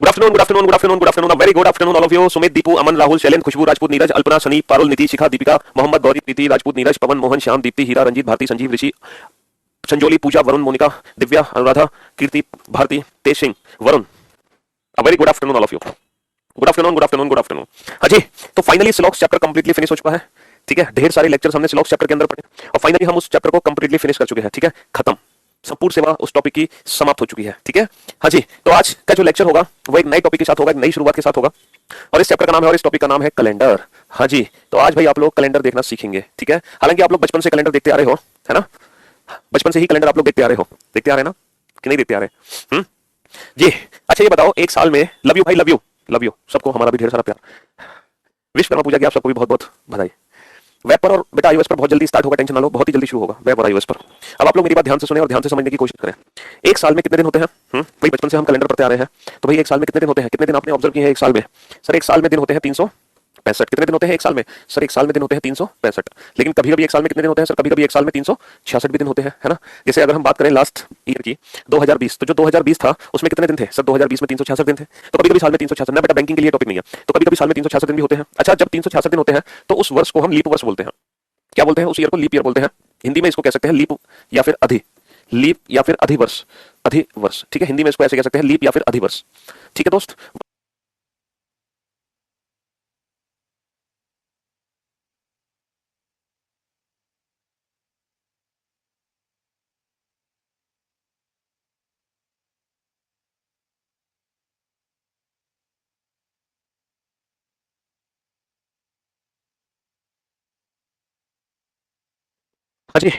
Good afternoon, good afternoon, good afternoon, good afternoon, very good afternoon all of you. Sumit, Deepu, Aman, Rahul, Shailendra, Khushboo, Rajput, Neeraj, Alpana, Sunny, Parul, Neeti, Shikha, Deepika, Mohammad, Gauri, Preeti, Rajput, Neeraj, Pawan, Mohan, Shyam, Deepti, Heera, Ranjeet, Bharti, Sanjeev, Rishi, Sanjoli, Pooja, Varun, Monika, Divya, Anuradha, Kirti, Bharti, Tej Singh, Varun. Very good afternoon all of you. Good afternoon, good afternoon, good afternoon. हाँ जी, तो finally सिलॉक्स chapter completely finish हो चुका है। ठीक है, ढेर सारे लेक्चर्स हमने सिलॉक्स चैप्टर के अंदर पढ़े और फाइनली हम उस चैप्टर को कंप्लीटली फिनिश कर चुके हैं। ठीक है, खत्म, संपूर्ण सेवा उस टॉपिक की समाप्त हो चुकी है। ठीक है, हाँ जी, तो आज का जो लेक्चर होगा वो एक नए टॉपिक के साथ होगा, एक नई शुरुआत के साथ होगा और इस चैप्टर का नाम है और इस टॉपिक का नाम है कैलेंडर। हाँ जी, तो आज भाई आप लोग कैलेंडर देखना सीखेंगे। ठीक है, हालांकि आप लोग बचपन से कैलेंडर देखते आ रहे हो, है ना? बचपन से ही कैलेंडर आप लोग देखते आ रहे हो, देखते आ रहे हैं ना कि नहीं देखते आ रहे? जी। अच्छा ये बताओ, एक साल में, लव यू भाई, लव यू, लव यू सबको, हमारा भी ढेर सारा प्यार। विश्वकर्मा पूजा की आप सबको भी बहुत बहुत बधाई। वेब पर और बेटा iOS पर बहुत जल्दी स्टार्ट होगा, टेंशन ना लो, बहुत ही जल्दी शुरू होगा वेब और iOS पर। अब आप लोग मेरी बात ध्यान से सुने और ध्यान से समझने की कोशिश करें। एक साल में कितने दिन होते हैं? भाई बचपन से हम कैलेंडर पढ़ते आ रहे हैं, तो भाई एक साल में कितने दिन होते हैं? कितने दिन आपने ऑब्जर्व किए हैं एक साल में? सर एक साल में दिन होते हैं 365। कितने दिन होते हैं एक साल में? सर एक साल में दिन होते हैं 365। लेकिन कभी कभी एक साल में कितने दिन होते हैं? सर कभी कभी एक साल में 366 भी दिन होते हैं, है ना? जैसे अगर हम बात करें लास्ट ईयर की 2020, तो जो 2020 था उसमें कितने दिन थे? सर 2020 में 366 दिन थे। तो कभी कभी साल में 366 ना, बेटा बैंकिंग के लिए टॉपिक नहीं है, तो कभी कभी साल में 366 दिन भी होते हैं। अच्छा, जब 366 दिन होते हैं तो उस वर्ष को हम लीप वर्ष बोलते हैं। क्या बोलते हैं? उस ईयर को लीप ईयर बोलते हैं। हिंदी में इसको कह सकते हैं लीप या फिर अधि, लीप या फिर अधिवर्ष, अधिवर्ष। ठीक है, हिंदी में इसको ऐसे कह सकते हैं लीप या फिर अधिवर्ष। ठीक है दोस्त। हाँ जी,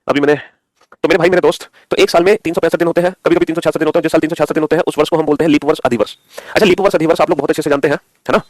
अभी मैंने, तो मेरे भाई मेरे दोस्त, तो एक साल में 365 दिन होते हैं, कभी कभी 366 दिन होते हैं। जिस साल 366 दिन होते हैं उस वर्ष को हम बोलते हैं लीप वर्ष, अधिवर्ष। अच्छा, लीप वर्ष अधिवर्ष आप लोग बहुत अच्छे से जानते हैं, है ना?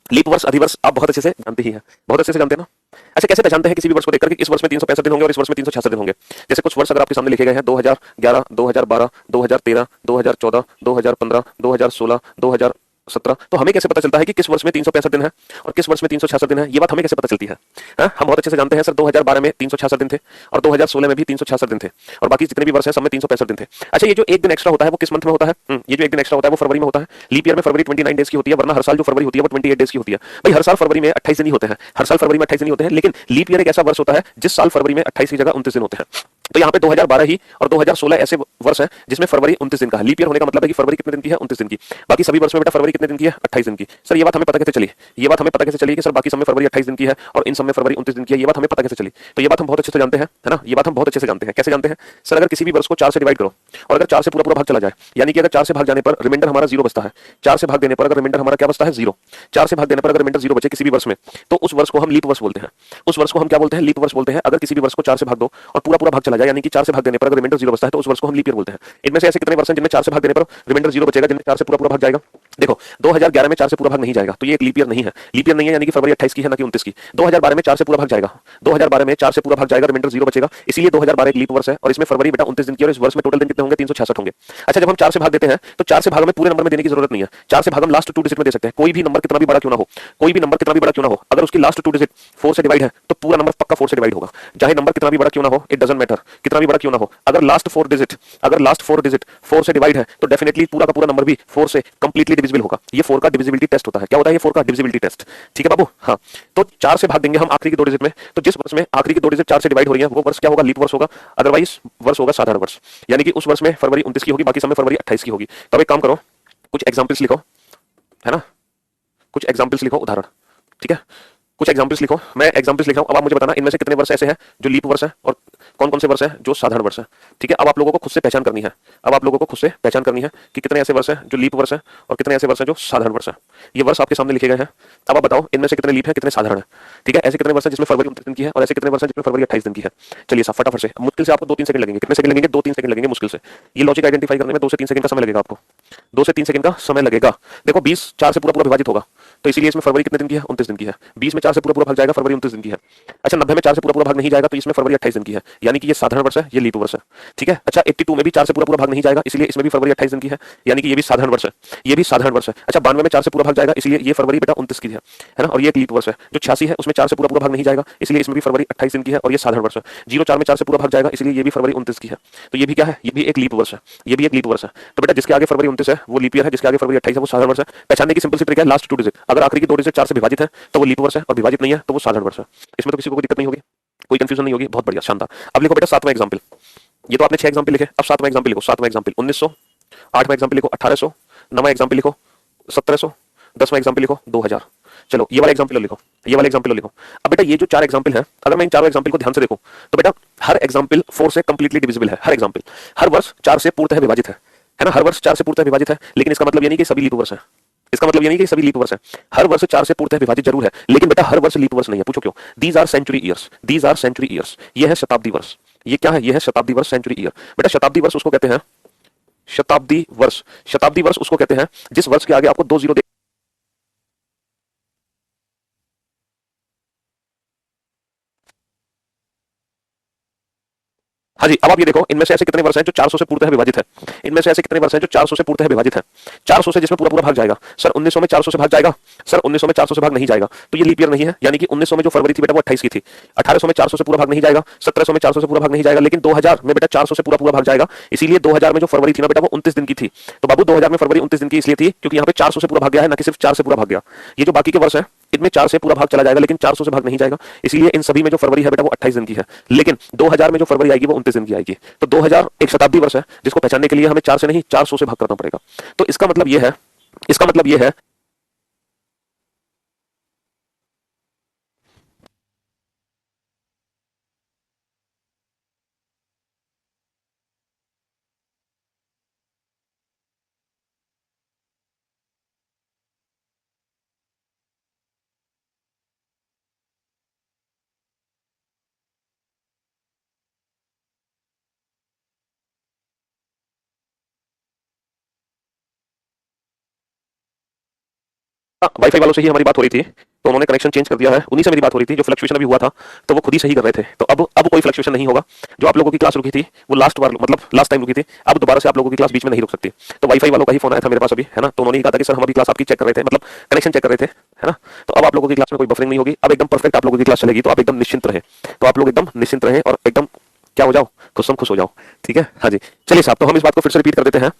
लीप वर्ष अधिवर्ष आप बहुत अच्छे से जानते ही हैं, बहुत अच्छे से जानते हैं ना? अच्छा, कैसे पहचानते हैं किसी भी वर्ष को देखकर कि इस वर्ष में 365 दिन होंगे और इस वर्ष में 366 दिन होंगे? जैसे कुछ वर्ष अगर आपके सामने लिखे गए हैं 2011, 2012, 2013, 2014, 2015, 2016, 2017, तो हमें कैसे पता चलता है कि किस वर्ष में 365 दिन है और किस वर्ष में 366 दिन है? ये बात हमें कैसे पता चलती है? हम बहुत अच्छे से जानते हैं सर 2012 में 366 दिन थे और 2016 में भी 366 दिन थे और बाकी जितने भी वर्ष हैं सब में 365 दिन थे। अच्छा, ये जो एक दिन एक्स्ट्रा होता है वो किस मंथ में होता है? ये जो एक दिन एक्स्ट्रा होता है वो फरवरी में होता है। लीप ईयर में फरवरी 29 डेज की होती है, वरना हर साल जो फरवरी होती है वो 28 डेज की होती है। भाई हर साल फरवरी में 28 दिन ही होते हैं, हर साल फरवरी में 28 दिन ही होते हैं, लेकिन लीप ईयर एक ऐसा वर्ष होता है जिस साल फरवरी में 28 की जगह 29 दिन होते हैं। तो यहाँ पे 2012 ही और 2016 ऐसे वर्ष हैं जिसमें फरवरी 29 दिन का है। लीप ईयर होने का मतलब है कि फरवरी कितने दिन की है? 29 दिन की। बाकी सभी वर्ष में बेटा फरवरी कितने दिन की है? 28 दिन की। सर ये बात हमें पता कैसे चली? ये बात हमें पता कैसे चली कि सर बाकी सब में फरवरी 28 दिन की है और इन सब में फरवरी 29 दिन की है? ये बात हमें पता कैसे चली? तो ये बात हम बहुत अच्छे से जानते हैं, है ना? ये बात हम बहुत अच्छे से जानते हैं। कैसे जानते हैं? सर अगर किसी भी वर्ष को 4 से डिवाइड करो और अगर 4 से पूरा पूरा भाग चला जाए, यानी कि अगर 4 से भाग जाने पर रिमाइंडर हमारा 0 बचता है, 4 से भाग देने पर अगर रिमाइंडर हमारा क्या बचता है? 0। 4 से भाग देने पर अगर रिमाइंडर 0 बचे किसी भी वर्ष में, तो उस वर्ष को हम लीप वर्ष बोलते हैं। उस वर्ष को हम क्या बोलते हैं? लीप वर्ष बोलते हैं। अगर किसी भी वर्ष को 4 से भाग दो और पूरा पूरा भाग चला जाए, यानी कि 4 से भाग देने पर अगर रिमाइंडर 0 बचता है, तो उस वर्ष को हम लीप ईयर बोलते हैं। इनमें से ऐसे कितने वर्ष हैं जिनमें 4 से भाग देने पर रिमाइंडर 0 बचेगा, जिनमें 4 से पूरा पूरा भाग जाएगा? देखो, 2011 में 4 से पूरा भाग नहीं जाएगा, तो ये एक लीप ईयर नहीं है। लीप ईयर नहीं है यानी कि फरवरी 28 की है ना कि 29 की। 2012 में 4 से पूरा भाग जाएगा, 2012 में 4 से पूरा भाग जाएगा, रिमाइंडर 0 बचेगा, इसलिए 2012 एक लीप वर्ष है और इसमें फरवरी बेटा 29 दिन की और इस वर्ष में टोटल दिन कितने होंगे? 366 होंगे। अच्छा, जब हम 4 से भाग देते हैं तो 4 से भाग में पूरे नंबर में देने की जरूरत नहीं है। 4 से भाग हम लास्ट 2 डिजिट में दे सकते हैं। कोई भी नंबर कितना भी बड़ा क्यों ना हो, कोई भी नंबर कितना भी बड़ा क्यों ना हो, अगर उसकी लास्ट 2 डिजिट 4 से डिवाइड है तो पूरा नंबर पक्का 4 से डिवाइड होगा। चाहे नंबर कितना भी बड़ा क्यों ना हो, इट डजंट मैटर, कितना भी बड़ा क्यों ना हो, अगर लास्ट 4 डिजिट 4 से डिवाइड है तो डेफिनेटली पूरा का पूरा नंबर भी 4 से कंप्लीटली डिविजिबल होगा। ये 4 का डिविजिबिलिटी टेस्ट होता है। क्या होता है ये 4 का डिविजिबिलिटी टेस्ट? ठीक है बाबू, हाँ। तो 4 से भाग देंगे हम आखिरी की 2 डिजिट में, तो जिस वर्ष में आखिरी की 2 डिजिट 4 से डिवाइड हो रही है वो वर्ष क्या होगा? लीप वर्ष होगा, अदरवाइज वर्ष होगा साधारण वर्ष। यानी कि उस वर्ष में फरवरी 29 की होगी, बाकी समय फरवरी 28 की होगी। तब एक काम करो, कुछ एग्जाम्पल्स लिखो, है ना? कुछ एग्जाम्पल्स लिखो, उदाहरण। ठीक है, कुछ एग्जाम्पल्स लिखो, मैं एग्जाम्पल्स लिख रहा हूं। अब आप मुझे बताना इनमें से कितने वर्ष ऐसे हैं जो लीप वर्ष है और कौन कौन से वर्ष हैं जो साधारण वर्ष है। ठीक है, अब आप लोगों को खुद से पहचान करनी है। अब आप लोगों को खुद से पहचान करनी है कि कितने ऐसे वर्ष हैं जो लीप वर्ष है और कितने ऐसे वर्ष हैं जो साधारण वर्ष है। ये वर्ष आपके सामने लिखे गए हैं। अब आप बताओ इनमें से कितने लीप है, कितने साधारण है। ठीक है, ऐसे कितने वर्ष हैं जिसमें फरवरी 29 दिन की है और ऐसे कितने वर्ष हैं जिसमें फरवरी 28 दिन की है। चलिए साहब फटाफट से, मुश्किल से आपको 2-3 सेकंड लगेंगे। कितने सेकंड लगेंगे? 2-3 सेकंड लगेंगे मुश्किल से। ये लॉजिक आइडेंटिफाई करने में 2 से 3 सेकंड का समय लगेगा आपको, 2 से 3 सेकंड का समय लगेगा। देखो 20 4 से पूरा पूरा विभाजित होगा, तो इसीलिए इसमें फरवरी कितने दिन की है? 29 दिन की है। 20 में 4 से पूरा पूरा भाग जाएगा, फरवरी 29 दिन की है। अच्छा, 90 में 4 से पूरा पूरा भाग नहीं जाएगा, तो इसमें फरवरी 28 दिन की है। यानी कि ये साधारण वर्ष है, ये लीप वर्ष है, ठीक है। अच्छा 82 में भी 4 से पूरा पूरा भाग नहीं जाएगा, इसलिए इसमें भी फरवरी 28 दिन की है, यानी कि ये भी साधारण वर्ष है, ये भी साधारण वर्ष है। अच्छा 92 में 4 से पूरा भाग जाएगा, इसलिए ये फरवरी बेटा 29 की है ना, और ये एक लीप वर्ष है। जो 86 है उसमें 4 से पूरा पूरा भाग नहीं जाएगा, इसलिए इसमें भी फरवरी 28 दिन की है और ये साधारण वर्ष है। 04 में 4 से पूरा भाग जाएगा, इसलिए ये भी फरवरी 29 की है, तो ये भी क्या है, ये भी एक लीप वर्ष है, ये भी एक लीप वर्ष है। तो बेटा जिसके आगे फरवरी 29 है वो लीप ईयर है, जिसके आगे फरवरी 28 है वो साधारण वर्ष है। पहचानने की सिंपल सी ट्रिक है, लास्ट 2 डिजिट, अगर आखिरी की 2 डिजिट 4 से विभाजित है तो वो लीप वर्ष है, और विभाजित नहीं है तो वो साधारण वर्ष है। इसमें तो किसी को कोई दिक्कत नहीं होगी, कोई कंफ्यूजन नहीं होगी, बहुत बढ़िया, शानदार। अब लिखो बेटा 7वां एग्जांपल, ये तो आपने 6 एग्जांपल लिखे, अब 7वां एग्जांपल लिखो। 7वां एग्जांपल 1900, 8वां एग्जांपल लिखो 1800, 9वां एग्जांपल लिखो 1700, 10वां एग्जांपल लिखो 2000। चलो ये वाला एग्जांपल लिखो, ये वाला एग्जांपल लिखो। अब बेटा ये जो 4 एग्जांपल है, अगर मैं इन चारों एग्जांपल को ध्यान से देखूं तो बेटा हर एग्जांपल 4 से कंप्लीटली डिविजिबल है, हर एग्जांपल, हर वर्ष 4 से पूर्णतः विभाजित है ना, हर वर्ष 4 से पूर्णतः विभाजित है, लेकिन इसका मतलब ये नहीं कि सभी लीप वर्ष है, इसका मतलब ये नहीं कि सभी लीप वर्ष है। हर वर्ष 4 से पूर्णतः विभाजित जरूर है, लेकिन बेटा हर वर्ष लीप वर्ष नहीं है। पूछो क्यों? These are century years, these are century years, ये है शताब्दी वर्ष। ये क्या है? ये है शताब्दी वर्ष, सेंचुरी ईयर। बेटा शताब्दी वर्ष उसको कहते हैं, शताब्दी वर्ष, शताब्दी वर्ष उसको कहते हैं जिस वर्ष के आगे आपको 2 जीरो। हाँ जी, अब आप ये देखो, इनमें से ऐसे कितने वर्ष हैं जो 400 से पूर्णतः विभाजित है, इनमें से ऐसे कितने वर्ष हैं जो 400 से पूर्णतः विभाजित है। 400 से जिसमें पूरा पूरा भाग जाएगा। सर 1900 में 400 से भाग जाएगा, सर 1900 में 400 से भाग नहीं जाएगा, तो ये लीप ईयर नहीं है, यानी कि 1900 में जो फरवरी थी बेटा वो 28 की थी। 1800 में 400 से पूरा भाग नहीं जाएगा, 1700 में 400 से पूरा भाग नहीं जाएगा, लेकिन 2000 में बेटा 400 से पूरा पूरा भाग जाएगा, इसीलिए 2000 में जो फरवरी थी ना बेटा वो 29 दिन की थी। तो बाबू 2000 में फरवरी 29 दिन की इसलिए थी क्योंकि यहाँ पे 400 से पूरा भाग गया है, ना कि सिर्फ 4 से पूरा भाग गया। ये जो बाकी के वर्ष है इनमें 4 से पूरा भाग चला जाएगा, लेकिन 400 से भाग नहीं जाएगा, इसलिए इन सभी में जो फरवरी है बेटा वो 28 दिन की है, लेकिन 2000 में जो फरवरी आएगी वो 29 दिन की आएगी। तो 2000 एक शताब्दी वर्ष है जिसको पहचानने के लिए हमें 4 से नहीं 400 से भाग करना पड़ेगा। तो इसका मतलब ये है, इसका मतलब ये है, वाईफाई वालों से ही हमारी बात हो रही थी, तो उन्होंने कनेक्शन चेंज कर दिया है, उन्हीं से मेरी बात हो रही थी। जो फ्लक्चुएशन अभी हुआ था तो वो खुद ही सही कर रहे थे, तो अब कोई फ्लक्चुएशन नहीं होगा। जो आप लोगों की क्लास रुकी थी वो लास्ट बार मतलब लास्ट टाइम रुकी थी, अब दोबारा से आप लोगों की क्लास बीच में नहीं रुक सकती। तो वाईफाई वालों का ही फोन आया था मेरे पास अभी, है ना, तो उन्होंने कहा था कि सर हम अभी क्लास आपकी चेक कर रहे थे, मतलब कनेक्शन चेक कर रहे थे, है ना। तो अब आप लोगों की क्लास में कोई बफरिंग नहीं होगी, अब एकदम परफेक्ट आप लोगों की क्लास चलेगी, तो आप एकदम निश्चिंत रहे, तो आप लोग एकदम निश्चिंत रहे और एकदम क्या हो जाओ, खुश हो जाओ, ठीक है। हाँ जी चलिए साहब, तो हम इस बात को फिर से रिपीट कर देते हैं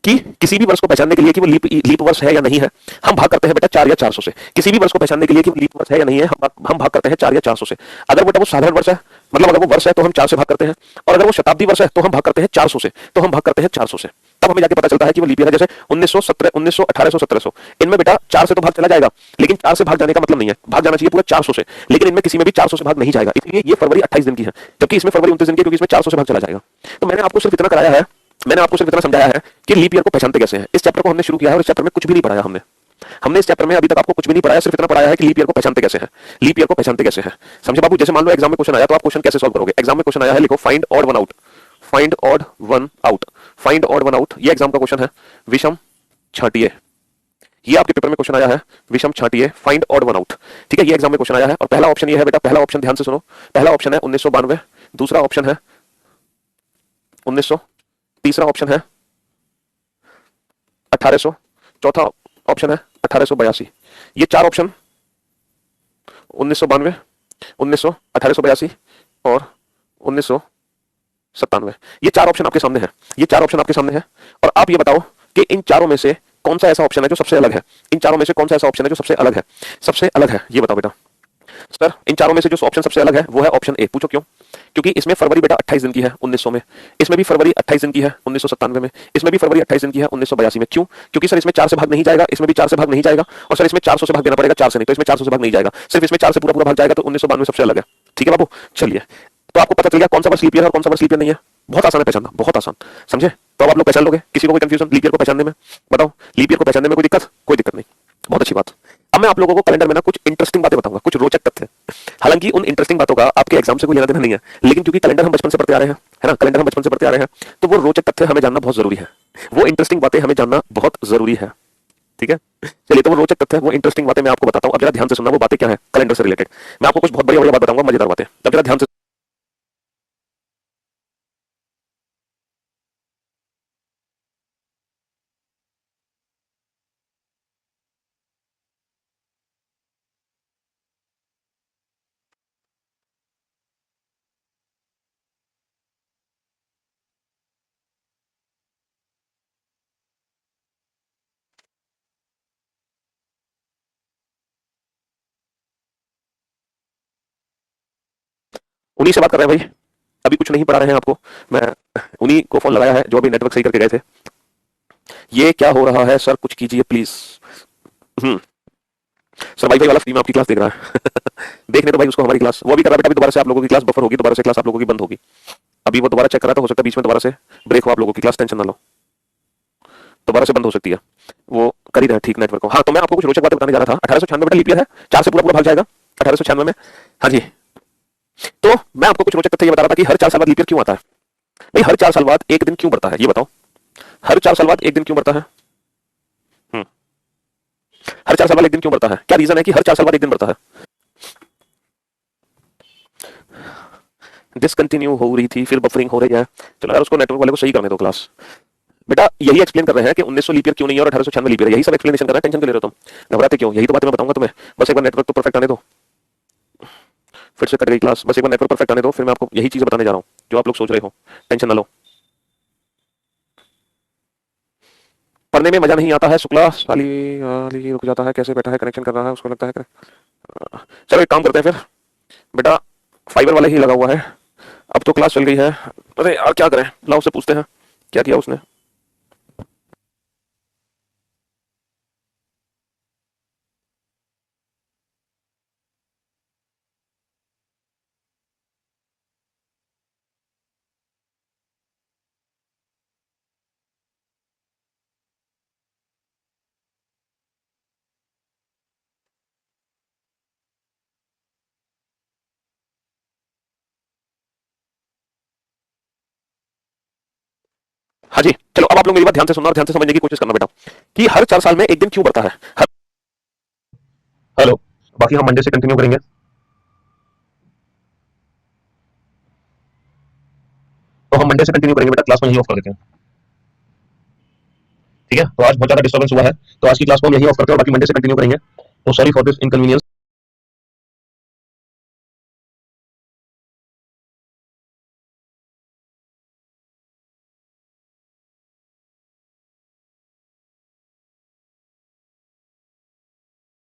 कि किसी भी वर्ष को पहचानने के लिए कि वो लीप वर्ष है या नहीं है, हम भाग करते हैं बेटा 4 या 400 से। किसी भी वर्ष को पहचानने के लिए कि वो लीप वर्ष है या नहीं है, हम भाग करते हैं 4 या 400 से। अगर बेटा वो साधारण वर्ष है, मतलब अगर वो वर्ष है तो हम 4 से भाग करते हैं, और अगर वो शताब्दी वर्ष है तो हम भाग करते हैं 400 से, तो हम भाग करते हैं 400 से। तब हमें जाके पता चलता है कि वो लीप ईयर है। जैसे 1917, 1900, 1800, 1700, इनमें बेटा 4 से तो भाग चला जाएगा, लेकिन 4 से भाग जाने का मतलब नहीं है, भाग जाना चाहिए पूरा 400 से, लेकिन इनमें किसी में भी 400 से भाग नहीं जाएगा, इसलिए ये फरवरी 28 दिन की है, जबकि इसमें फरवरी 29 दिन की, क्योंकि इसमें 400 से भाग चला जाएगा। तो मैंने आपको सिर्फ इतना कराया है, मैंने आपको सिर्फ इतना समझाया है कि लीप ईयर को पहचानते कैसे हैं। इस चैप्टर को हमने शुरू किया है और इस चैप्टर में कुछ भी नहीं पढ़ाया हमने इस चैप्टर में अभी तक आपको कुछ भी नहीं पढ़ाया, सिर्फ इतना पढ़ाया है कि लीप ईयर को पहचानते कैसे हैं, लीप ईयर को पहचानते कैसे हैं। समझे बाबू? जैसे मान लो एग्जाम में क्वेश्चन आया तो आप क्वेश्चन कैसे सॉल्व करोगे? एग्जाम में क्वेश्चन आया है, लिखो find odd one out, find odd one out, find odd one out, ये एग्जाम का क्वेश्चन है। विषम छांटिए, ये आपके पेपर में क्वेश्चन आया है, विषम छांटिए, फाइंड ऑड वन आउट, ठीक है, ये एग्जाम में क्वेश्चन आया है। और पहला ऑप्शन ये है बेटा, पहला ऑप्शन ध्यान से सुनो, पहला ऑप्शन है 1992, दूसरा ऑप्शन है 1900, तीसरा ऑप्शन है 1800, चौथा ऑप्शन है 1882। ये 4 ऑप्शन 1992, 1900, 1882 और 1997, ये 4 ऑप्शन आपके सामने हैं, ये 4 ऑप्शन आपके सामने हैं। और आप ये बताओ कि इन चारों में से कौन सा ऐसा ऑप्शन है जो सबसे अलग है? इन चारों में से कौन सा ऐसा ऑप्शन है जो सबसे अलग है? सबसे अलग है, ये बताओ बेटा। सर इन चारों में से जो ऑप्शन सबसे अलग है वो है ऑप्शन ए। पूछो क्यों? क्योंकि इसमें फरवरी बेटा 28 दिन की है 1900 में, इसमें भी फरवरी 28 दिन की है 1997 में, इसमें भी फरवरी 28 दिन की है 1982 में। क्यों? क्योंकि सर इसमें 4 से भाग नहीं जाएगा, इसमें भी 4 से भाग नहीं जाएगा, और सर इसमें 400 से भाग देना पड़ेगा, 4 से नहीं, तो इसमें 400 से भाग नहीं जाएगा, सिर्फ इसमें 4 से पूरा पूरा भाग जाएगा, तो 1992 सबसे अलग है। ठीक है बाबू, चलिए तो आपको पता चल गया कौन सा वर्ष लीप ईयर है और कौन सा वर्ष लीप ईयर नहीं है। बहुत आसान है पहचानना, बहुत आसान, समझे? तो अब आप लोग पहचान लोगे, किसी को कोई कंफ्यूजन लीप ईयर को पहचानने में? बताओ, लीप ईयर को पहचानने में कोई दिक्कत? कोई दिक्कत नहीं, बहुत अच्छी बात। अब मैं आप लोगों को कैलेंडर में ना कुछ इंटरेस्टिंग बातें बताऊंगा, कुछ रोचक तथ्य। हालांकि उन इंटरेस्टिंग बातों का आपके एग्जाम से कोई लेना देना नहीं है, लेकिन क्योंकि कैलेंडर हम बचपन से पढ़ते आ रहे हैं, है ना, कैलेंडर हम बचपन से पढ़ते आ रहे हैं, तो वो रोचक तथ्य हमें जानना बहुत जरूरी है, वो इंटरेस्टिंग बातें हमें जानना बहुत जरूरी है। ठीक है, चलिए तो वो रोचक तथ्य, वो इंटरेस्टिंग बातें मैं आपको बताता हूँ। अब जरा ध्यान से सुनना, वो बातें क्या है कैलेंडर से रिलेटेड। मैं आपको कुछ बहुत बढ़िया बढ़िया बात बताऊंगा, मजेदार बातें, अब जरा ध्यान से उन्हीं से बात कर रहे हैं भाई, अभी कुछ नहीं पढ़ा रहे हैं आपको, मैं उन्हीं को फोन लगाया है जो अभी नेटवर्क सही करके गए थे। ये क्या हो रहा है सर, कुछ कीजिए प्लीज। हम्म सर वाईफाई वाला फ्री में आपकी क्लास देख रहा है देखने तो भाई उसको हमारी क्लास, वो भी कर रहा है बेटा, अभी दोबारा से आप लोगों की क्लास बफर होगी, दोबारा से क्लास आप लोगों की बंद होगी। अभी वो दोबारा चेक कर रहा था, हो सकता है बीच में दोबारा से ब्रेक हो आप लोगों की क्लास, टेंशन ना लो, दोबारा से बंद हो सकती है, वो कर ही रहे हैं ठीक नेटवर्क को। हाँ तो मैं आपको कुछ रोचक बातें बताने जा रहा था। 1896 बेटा लीप ईयर है, 4 से पूरा पूरा भाग जाएगा 1896 में। हाँ जी, तो मैं आपको कुछ रोचक तथ्य ये बता रहा था कि हर 4 साल बाद लीप ईयर क्यों आता है। भाई हर 4 साल बाद एक दिन क्यों बढ़ता है, ये बताओ, हर 4 साल बाद एक दिन क्यों बढ़ता है। हम्म, हर 4 साल बाद एक दिन क्यों बढ़ता है, क्या रीजन है कि हर 4 साल बाद एक दिन बढ़ता है। डिसकंटिन्यू हो रही थी, फिर बफरिंग हो रही है, चलो यार उसको नेटवर्क वाले को सही करने दो क्लास। बेटा यही एक्सप्लेन कर रहे हैं कि 1900 लीप ईयर क्यों नहीं है और 1896 लीप ईयर, यही सब एक्सप्लेनेशन कर रहे हैं, टेंशन क्यों ले रहे हो तुम, घबराते क्यों, यही तो बात मैं बताऊंगा तुम्हें। बस एक बार नेटवर्क तो परफेक्ट आने दो, फिर से कट गई क्लास, बस एक बार नेटवर्क परफेक्ट आने दो, फिर मैं आपको यही चीज बताने जा रहा हूँ जो आप लोग सोच रहे हो, टेंशन ना लो। पढ़ने में मजा नहीं आता है, शुक्ला साली वाली रुक जाता है, कैसे बैठा है कनेक्शन कर रहा है, उसको लगता है चलो एक काम करते हैं फिर, बेटा फाइबर वाला ही लगा हुआ है, अब तो क्लास चल गई है। अरे यार क्या करें, लाओ उससे पूछते हैं क्या किया उसने। हाँ जी चलो, अब आप लोग मेरी बात ध्यान से सुनना और ध्यान से समझने की कोशिश करना बेटा, कि हर 4 साल में एक दिन क्यों बढ़ता है। हेलो, बाकी हम मंडे से कंटिन्यू करेंगे। तो हम मंडे से कंटिन्यू करेंगे बेटा, क्लास में यही ऑफ कर देते हैं, ठीक है। तो आज बहुत ज्यादा डिस्टर्बेंस हुआ है, तो आज की क्लास को हम यही ऑफ करते हैं और बाकी मंडे से कंटिन्यू करेंगे। तो सॉरी फॉर दिस इनकन्वीनियंस।